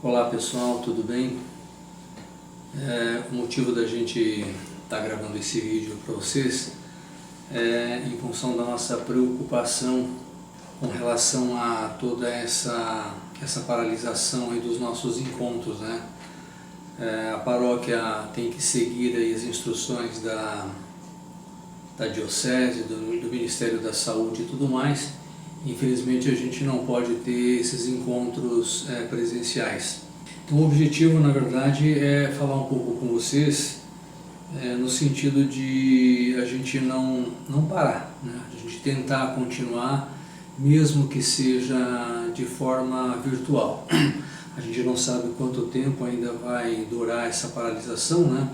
Olá pessoal, tudo bem? O motivo da gente estar gravando esse vídeo para vocês é em função da nossa preocupação com relação a toda essa paralisação aí dos nossos encontros, né? A paróquia tem que seguir aí as instruções da Diocese, do Ministério da Saúde e tudo mais. Infelizmente a gente não pode ter esses encontros presenciais. Então o objetivo, na verdade, é falar um pouco com vocês no sentido de a gente não parar, né? A gente tentar continuar, mesmo que seja de forma virtual. A gente não sabe quanto tempo ainda vai durar essa paralisação, né?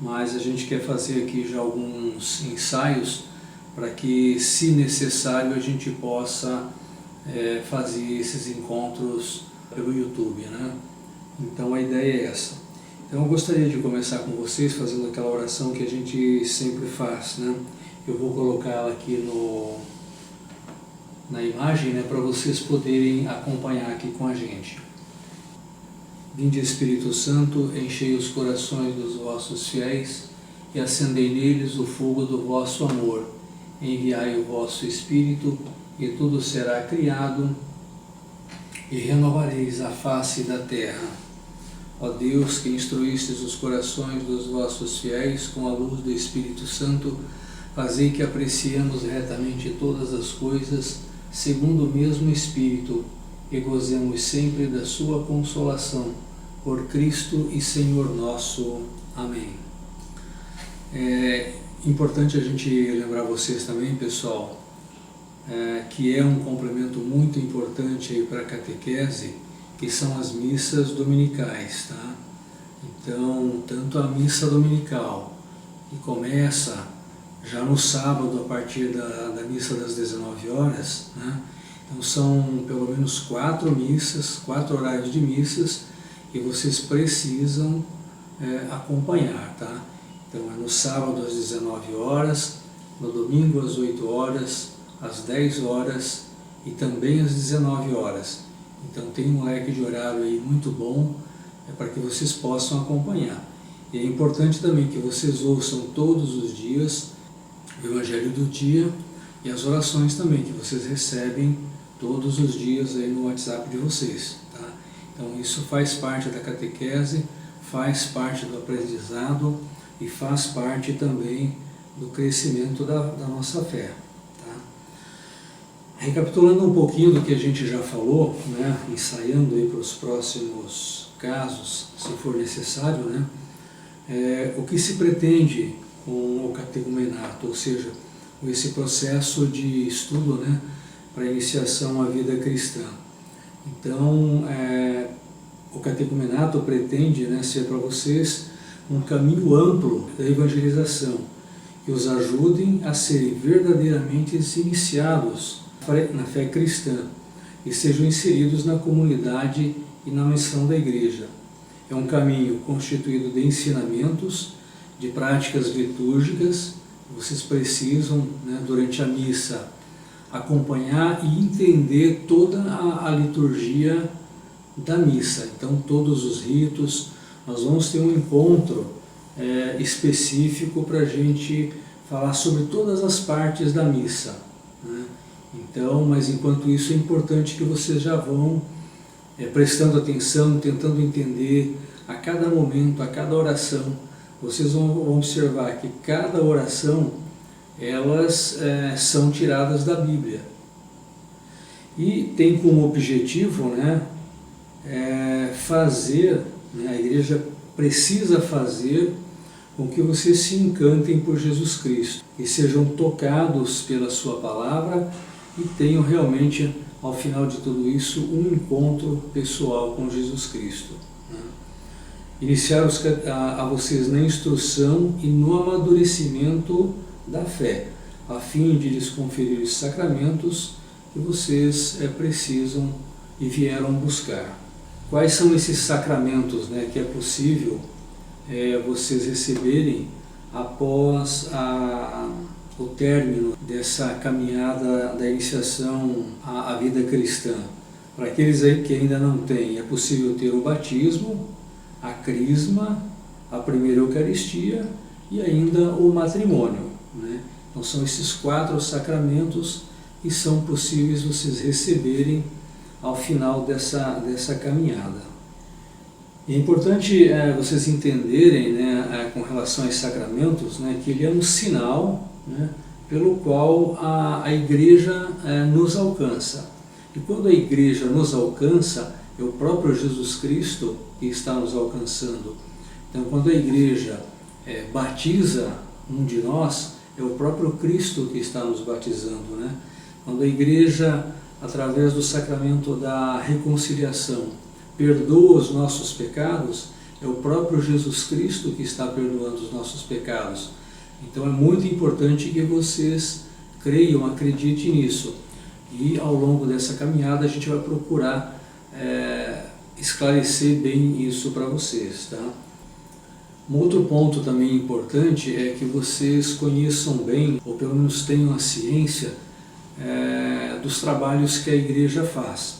Mas a gente quer fazer aqui já alguns ensaios para que, se necessário, a gente possa fazer esses encontros pelo YouTube, né? Então a ideia é essa. Então eu gostaria de começar com vocês fazendo aquela oração que a gente sempre faz, né? Eu vou colocar ela aqui na imagem, né, para vocês poderem acompanhar aqui com a gente. Vinde Espírito Santo, enchei os corações dos vossos fiéis e acendei neles o fogo do vosso amor. Enviai o vosso Espírito, e tudo será criado, e renovareis a face da terra. Ó Deus, que instruístes os corações dos vossos fiéis com a luz do Espírito Santo, fazei que apreciemos retamente todas as coisas, segundo o mesmo Espírito, e gozemos sempre da sua consolação. Por Cristo e Senhor nosso. Amém. Importante a gente lembrar vocês também, pessoal, que é um complemento muito importante para a catequese, que são as missas dominicais, tá? Então, tanto a missa dominical, que começa já no sábado a partir da missa das 19 horas, né? Então são pelo menos 4 missas, 4 horários de missas, que vocês precisam acompanhar, tá? Então é no sábado às 19 horas, no domingo às 8 horas, às 10 horas e também às 19 horas. Então tem um leque de horário aí muito bom para que vocês possam acompanhar. E é importante também que vocês ouçam todos os dias o Evangelho do dia e as orações também, que vocês recebem todos os dias aí no WhatsApp de vocês, tá? Então isso faz parte da catequese, faz parte do aprendizado e faz parte também do crescimento da nossa fé, tá? Recapitulando um pouquinho do que a gente já falou, né, ensaiando aí para os próximos casos, se for necessário, né, o que se pretende com o catecumenato, ou seja, com esse processo de estudo, né, para iniciação à vida cristã. Então, o catecumenato pretende, né, ser para vocês um caminho amplo da evangelização, que os ajudem a serem verdadeiramente iniciados na fé cristã e sejam inseridos na comunidade e na missão da Igreja. É um caminho constituído de ensinamentos, de práticas litúrgicas. Vocês precisam, né, durante a missa, acompanhar e entender toda a liturgia da missa. Então, todos os ritos, nós vamos ter um encontro específico para a gente falar sobre todas as partes da missa, né? Então, mas enquanto isso é importante que vocês já vão prestando atenção, tentando entender a cada momento, a cada oração. Vocês vão observar que cada oração, elas são tiradas da Bíblia. E tem como objetivo, né, fazer, né, a Igreja precisa fazer com que vocês se encantem por Jesus Cristo e sejam tocados pela sua palavra e tenham realmente, ao final de tudo isso, um encontro pessoal com Jesus Cristo, né? Iniciar a vocês na instrução e no amadurecimento da fé, a fim de lhes conferir os sacramentos que vocês precisam e vieram buscar. Quais são esses sacramentos, né, que é possível vocês receberem após o término dessa caminhada da iniciação à vida cristã? Para aqueles aí que ainda não têm, é possível ter o batismo, a crisma, a primeira Eucaristia e ainda o matrimônio, né? Então são esses 4 sacramentos que são possíveis vocês receberem ao final dessa caminhada. É importante vocês entenderem, né, com relação aos sacramentos, né, que ele é um sinal, né, pelo qual a Igreja nos alcança. E quando a Igreja nos alcança, é o próprio Jesus Cristo que está nos alcançando. Então, quando a Igreja batiza um de nós, é o próprio Cristo que está nos batizando, né? Quando a Igreja, através do sacramento da reconciliação, perdoa os nossos pecados, é o próprio Jesus Cristo que está perdoando os nossos pecados. Então é muito importante que vocês creiam, acreditem nisso. E ao longo dessa caminhada a gente vai procurar esclarecer bem isso para vocês, tá? Um outro ponto também importante é que vocês conheçam bem, ou pelo menos tenham a ciência dos trabalhos que a Igreja faz.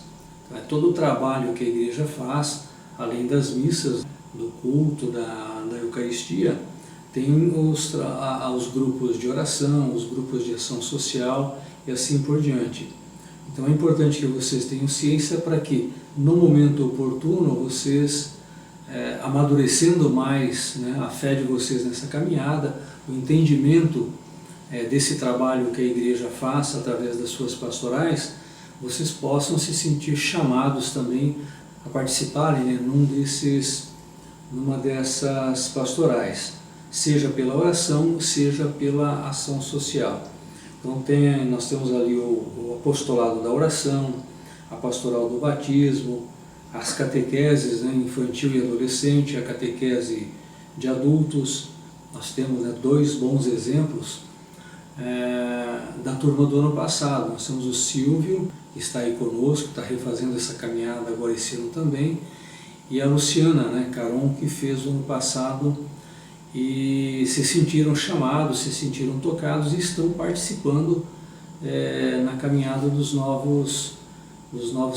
Todo o trabalho que a Igreja faz, além das missas, do culto, da Eucaristia, tem os grupos de oração, os grupos de ação social e assim por diante. Então é importante que vocês tenham ciência para que, no momento oportuno, vocês, amadurecendo mais, né, a fé de vocês nessa caminhada, o entendimento desse trabalho que a Igreja faz através das suas pastorais, vocês possam se sentir chamados também a participarem, né, numa dessas pastorais, seja pela oração, seja pela ação social. Então nós temos ali o apostolado da oração, a pastoral do batismo, as catequeses, né, infantil e adolescente, a catequese de adultos. Nós temos, né, 2 bons exemplos da turma do ano passado. Nós temos o Silvio, que está aí conosco, está refazendo essa caminhada agora esse ano também, e a Luciana, né, Caron, que fez o ano passado e se sentiram chamados, se sentiram tocados e estão participando na caminhada dos novos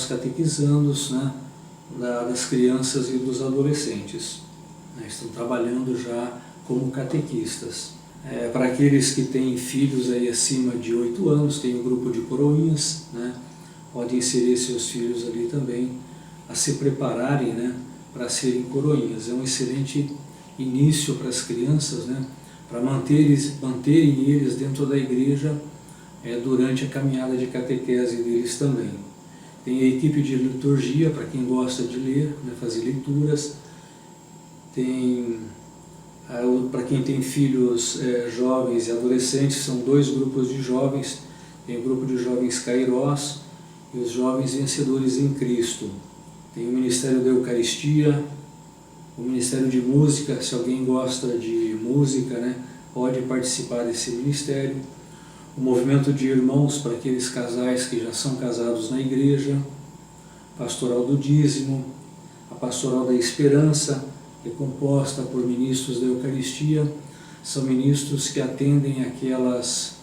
catequizandos, né, das crianças e dos adolescentes. Estão trabalhando já como catequistas. Para aqueles que têm filhos aí acima de 8 anos, tem um grupo de coroinhas, né, podem inserir seus filhos ali também, a se prepararem, né, para serem coroinhas. É um excelente início para as crianças, né, para manterem eles dentro da Igreja durante a caminhada de catequese deles também. Tem a equipe de liturgia, para quem gosta de ler, né, fazer leituras. Tem, para quem tem filhos jovens e adolescentes, são 2 grupos de jovens. Tem o grupo de jovens Kairós e os jovens vencedores em Cristo. Tem o Ministério da Eucaristia, o Ministério de Música, se alguém gosta de música, né, pode participar desse ministério. O movimento de irmãos para aqueles casais que já são casados na Igreja, pastoral do dízimo, a pastoral da esperança, que é composta por ministros da Eucaristia. São ministros que atendem aquelas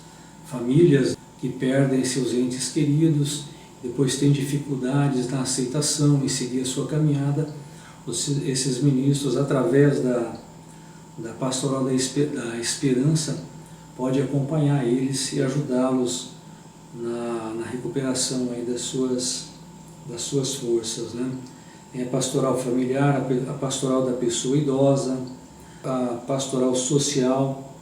famílias que perdem seus entes queridos, depois têm dificuldades na aceitação e seguir a sua caminhada. Esses ministros, através da pastoral da esperança, pode acompanhar eles e ajudá-los na recuperação aí das suas forças, né? Tem a pastoral familiar, a pastoral da pessoa idosa, a pastoral social,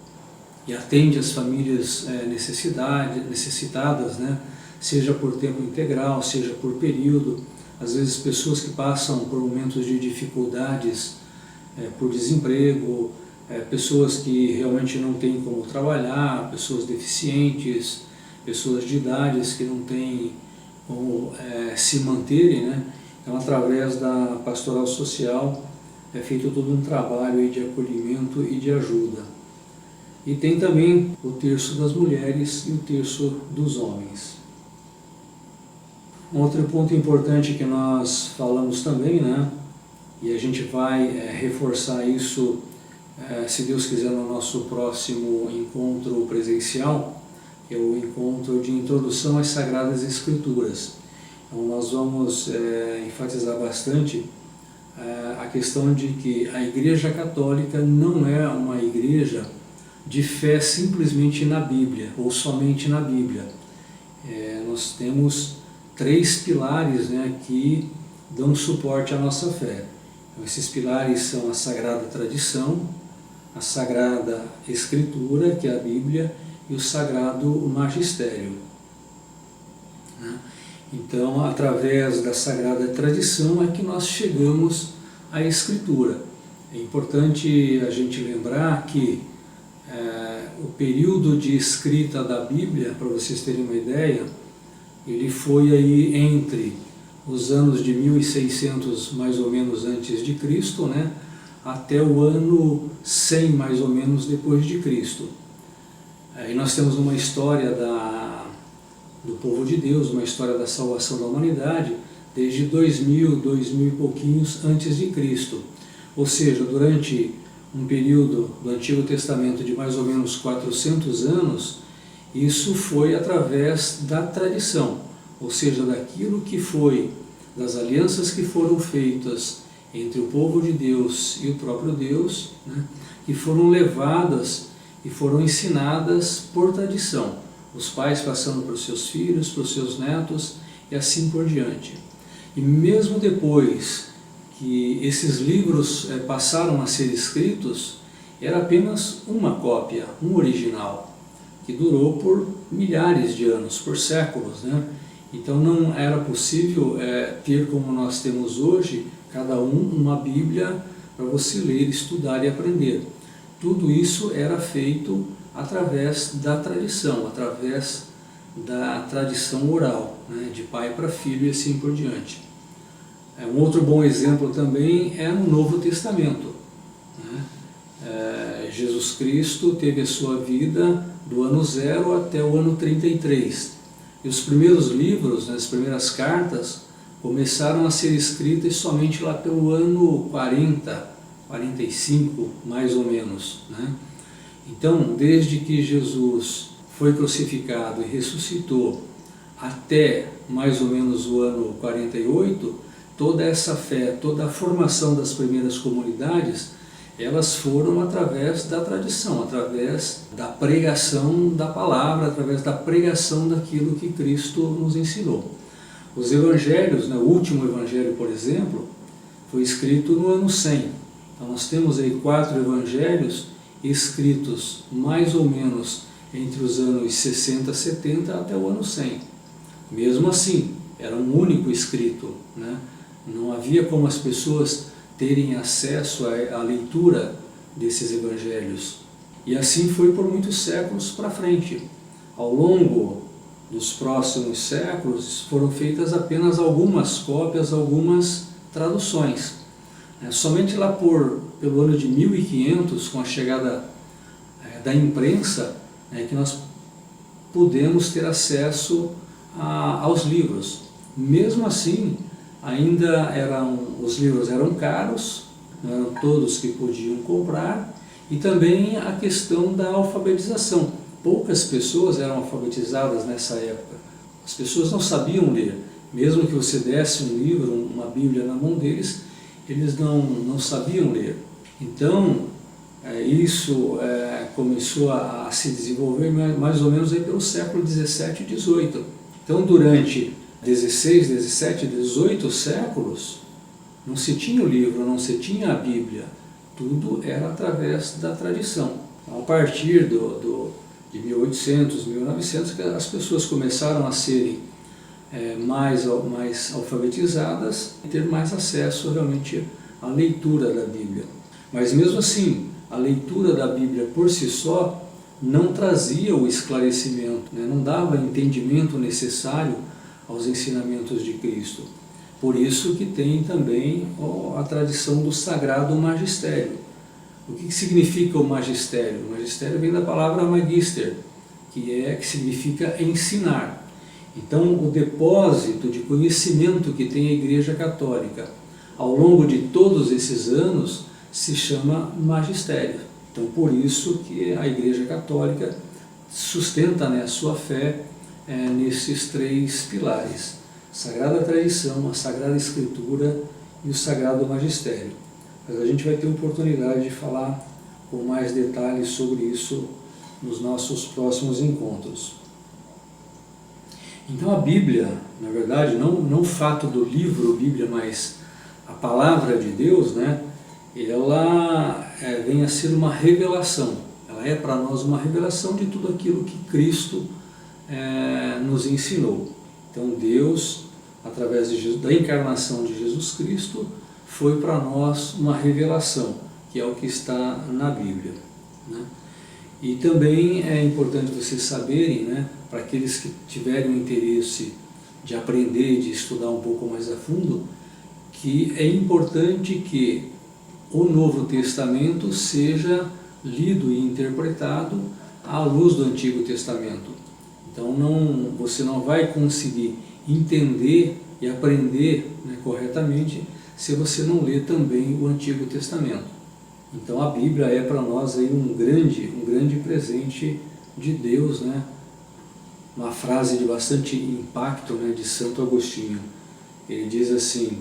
que atende as famílias necessitadas, né? Seja por tempo integral, seja por período. Às vezes pessoas que passam por momentos de dificuldades por desemprego, pessoas que realmente não têm como trabalhar, pessoas deficientes, pessoas de idades que não têm como se manterem, né? Então, através da pastoral social, é feito todo um trabalho aí de acolhimento e de ajuda. E tem também o terço das mulheres e o terço dos homens. Um outro ponto importante que nós falamos também, né? E a gente vai reforçar isso, se Deus quiser, no nosso próximo encontro presencial, que é o encontro de introdução às Sagradas Escrituras. Então nós vamos enfatizar bastante a questão de que a Igreja Católica não é uma igreja de fé simplesmente na Bíblia, ou somente na Bíblia. Nós temos 3 pilares, né, que dão suporte à nossa fé. Então, esses pilares são a Sagrada Tradição, a Sagrada Escritura, que é a Bíblia, e o Sagrado Magistério. Então, através da Sagrada Tradição é que nós chegamos à Escritura. É importante a gente lembrar que o período de escrita da Bíblia, para vocês terem uma ideia, ele foi aí entre os anos de 1600 mais ou menos antes de Cristo, né, até o ano 100 mais ou menos depois de Cristo. Aí nós temos uma história do povo de Deus, uma história da salvação da humanidade, desde 2000 e pouquinhos antes de Cristo. Ou seja, durante um período do Antigo Testamento de mais ou menos 400 anos, isso foi através da tradição, ou seja, daquilo que foi, das alianças que foram feitas entre o povo de Deus e o próprio Deus, né, que foram levadas e foram ensinadas por tradição, os pais passando para os seus filhos, para os seus netos e assim por diante. E mesmo depois que esses livros passaram a ser escritos, era apenas uma cópia, um original, que durou por milhares de anos, por séculos, né? Então não era possível ter como nós temos hoje, cada uma Bíblia para você ler, estudar e aprender. Tudo isso era feito através da tradição, através da tradição oral, né, de pai para filho e assim por diante. Um outro bom exemplo também é no Novo Testamento, né? Jesus Cristo teve a sua vida do ano 0 até o ano 33. E os primeiros livros, né, as primeiras cartas, começaram a ser escritas somente lá pelo ano 40, 45, mais ou menos, né? Então, desde que Jesus foi crucificado e ressuscitou até mais ou menos o ano 48, toda essa fé, toda a formação das primeiras comunidades, elas foram através da tradição, através da pregação da palavra, através da pregação daquilo que Cristo nos ensinou. Os evangelhos, né, o último evangelho, por exemplo, foi escrito no ano 100. Então nós temos aí 4 evangelhos escritos mais ou menos entre os anos 60, 70 até o ano 100. Mesmo assim, era um único escrito, né? Não havia como as pessoas terem acesso à leitura desses evangelhos. E assim foi por muitos séculos para frente. Ao longo dos próximos séculos foram feitas apenas algumas cópias, algumas traduções. Somente lá pelo ano de 1500, com a chegada da imprensa, que nós pudemos ter acesso aos livros. Mesmo assim, ainda os livros eram caros, não eram todos que podiam comprar, e também a questão da alfabetização. Poucas pessoas eram alfabetizadas nessa época. As pessoas não sabiam ler. Mesmo que você desse um livro, uma Bíblia na mão deles, eles não sabiam ler. Então, isso começou a se desenvolver mais ou menos aí pelo século 17 e 18. Então, durante 16, 17, 18 séculos, não se tinha o livro, não se tinha a Bíblia. Tudo era através da tradição. Então, a partir de 1800, 1900, que as pessoas começaram a serem mais alfabetizadas e ter mais acesso realmente à leitura da Bíblia. Mas mesmo assim, a leitura da Bíblia por si só não trazia o esclarecimento, né? Não dava o entendimento necessário aos ensinamentos de Cristo. Por isso que tem também a tradição do Sagrado Magistério. O que significa o magistério? O magistério vem da palavra magister, que significa ensinar. Então, o depósito de conhecimento que tem a Igreja Católica ao longo de todos esses anos se chama magistério. Então, por isso que a Igreja Católica sustenta, né, a sua fé nesses 3 pilares: Sagrada Tradição, a Sagrada Escritura e o Sagrado Magistério. Mas a gente vai ter oportunidade de falar com mais detalhes sobre isso nos nossos próximos encontros. Então a Bíblia, na verdade, não o fato do livro Bíblia, mas a palavra de Deus, né, ela vem a ser uma revelação. Ela é para nós uma revelação de tudo aquilo que Cristo nos ensinou. Então Deus, através da encarnação de Jesus Cristo, foi para nós uma revelação, que é o que está na Bíblia, né? E também é importante vocês saberem, né, para aqueles que tiverem o interesse de aprender, de estudar um pouco mais a fundo, que é importante que o Novo Testamento seja lido e interpretado à luz do Antigo Testamento. Então você não vai conseguir entender e aprender, né, corretamente se você não ler também o Antigo Testamento. Então a Bíblia é para nós aí um grande presente de Deus, né? Uma frase de bastante impacto, né, de Santo Agostinho. Ele diz assim: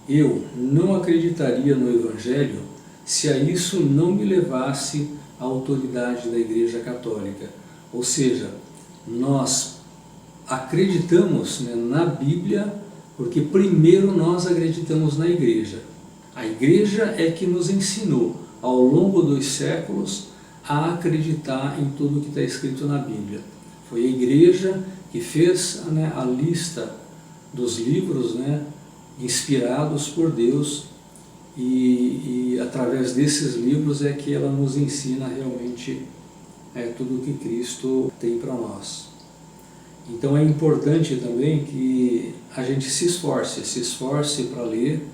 eu não acreditaria no Evangelho se a isso não me levasse a autoridade da Igreja Católica. Ou seja, nós acreditamos, né, na Bíblia porque primeiro nós acreditamos na Igreja. A Igreja é que nos ensinou ao longo dos séculos a acreditar em tudo que está escrito na Bíblia. Foi a Igreja que fez, né, a lista dos livros, né, inspirados por Deus, e através desses livros é que ela nos ensina realmente tudo o que Cristo tem para nós. Então é importante também que a gente se esforce para ler,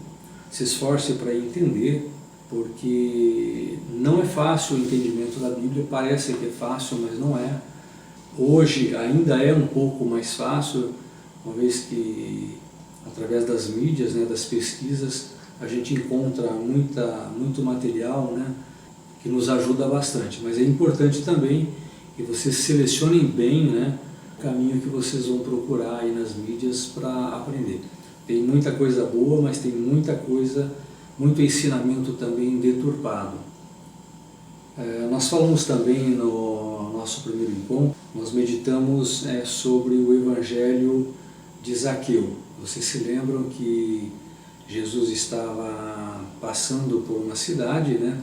se esforce para entender, porque não é fácil o entendimento da Bíblia, parece que é fácil, mas não é. Hoje ainda é um pouco mais fácil, uma vez que através das mídias, né, das pesquisas, a gente encontra muito material, né, que nos ajuda bastante. Mas é importante também que vocês selecionem bem, né, o caminho que vocês vão procurar aí nas mídias para aprender. Tem muita coisa boa, mas tem muito ensinamento também deturpado. Nós falamos também no nosso primeiro encontro, nós meditamos sobre o Evangelho de Zaqueu. Vocês se lembram que Jesus estava passando por uma cidade, né?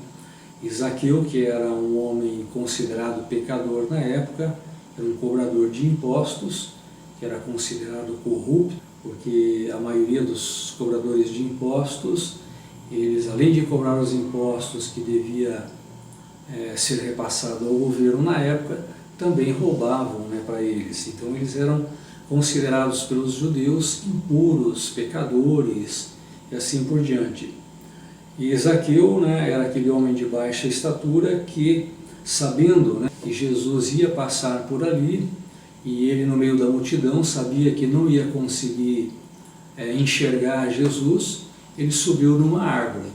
E Zaqueu, que era um homem considerado pecador na época, era um cobrador de impostos, que era considerado corrupto, porque a maioria dos cobradores de impostos, eles, além de cobrar os impostos que devia ser repassado ao governo na época, também roubavam, né, para eles. Então eles eram considerados pelos judeus impuros, pecadores e assim por diante. E Zaqueu, né, era aquele homem de baixa estatura que, sabendo, né, que Jesus ia passar por ali, e ele no meio da multidão sabia que não ia conseguir enxergar Jesus, ele subiu numa árvore.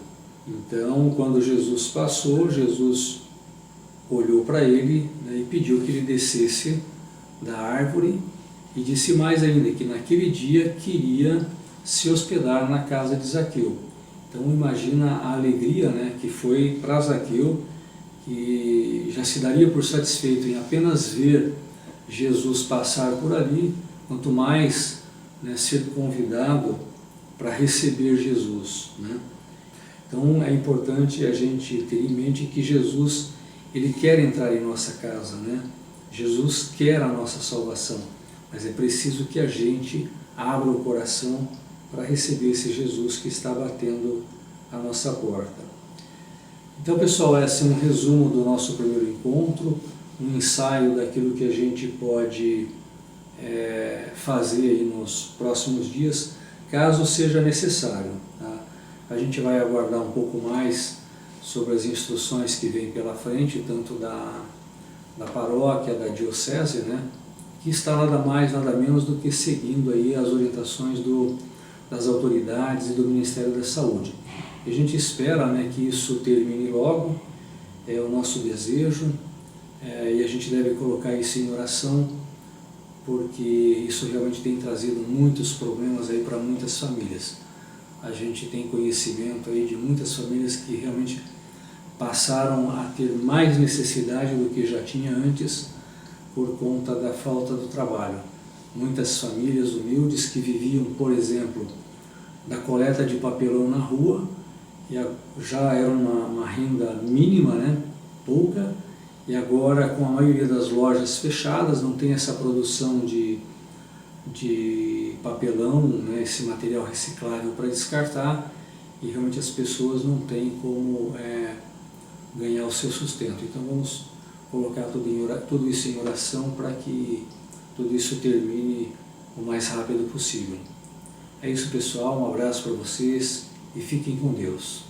Então, quando Jesus passou, Jesus olhou para ele, né, e pediu que ele descesse da árvore, e disse mais ainda que naquele dia queria se hospedar na casa de Zaqueu. Então imagina a alegria, né, que foi para Zaqueu, que já se daria por satisfeito em apenas ver Jesus passar por ali, quanto mais, né, ser convidado para receber Jesus, né? Então é importante a gente ter em mente que Jesus, ele quer entrar em nossa casa, né? Jesus quer a nossa salvação, mas é preciso que a gente abra o coração para receber esse Jesus que está batendo a nossa porta. Então, pessoal, esse é um resumo do nosso primeiro encontro, um ensaio daquilo que a gente pode fazer aí nos próximos dias, caso seja necessário, tá? A gente vai aguardar um pouco mais sobre as instruções que vêm pela frente, tanto da paróquia, da diocese, né, que está nada mais, nada menos do que seguindo aí as orientações das autoridades e do Ministério da Saúde. E a gente espera, né, que isso termine logo, é o nosso desejo, e a gente deve colocar isso em oração porque isso realmente tem trazido muitos problemas aí para muitas famílias. A gente tem conhecimento aí de muitas famílias que realmente passaram a ter mais necessidade do que já tinha antes por conta da falta do trabalho. Muitas famílias humildes que viviam, por exemplo, da coleta de papelão na rua, e já era uma renda mínima, né, pouca, e agora com a maioria das lojas fechadas, não tem essa produção de papelão, né, esse material reciclável para descartar, e realmente as pessoas não têm como ganhar o seu sustento. Então vamos colocar tudo isso em oração para que tudo isso termine o mais rápido possível. É isso, pessoal, um abraço para vocês e fiquem com Deus.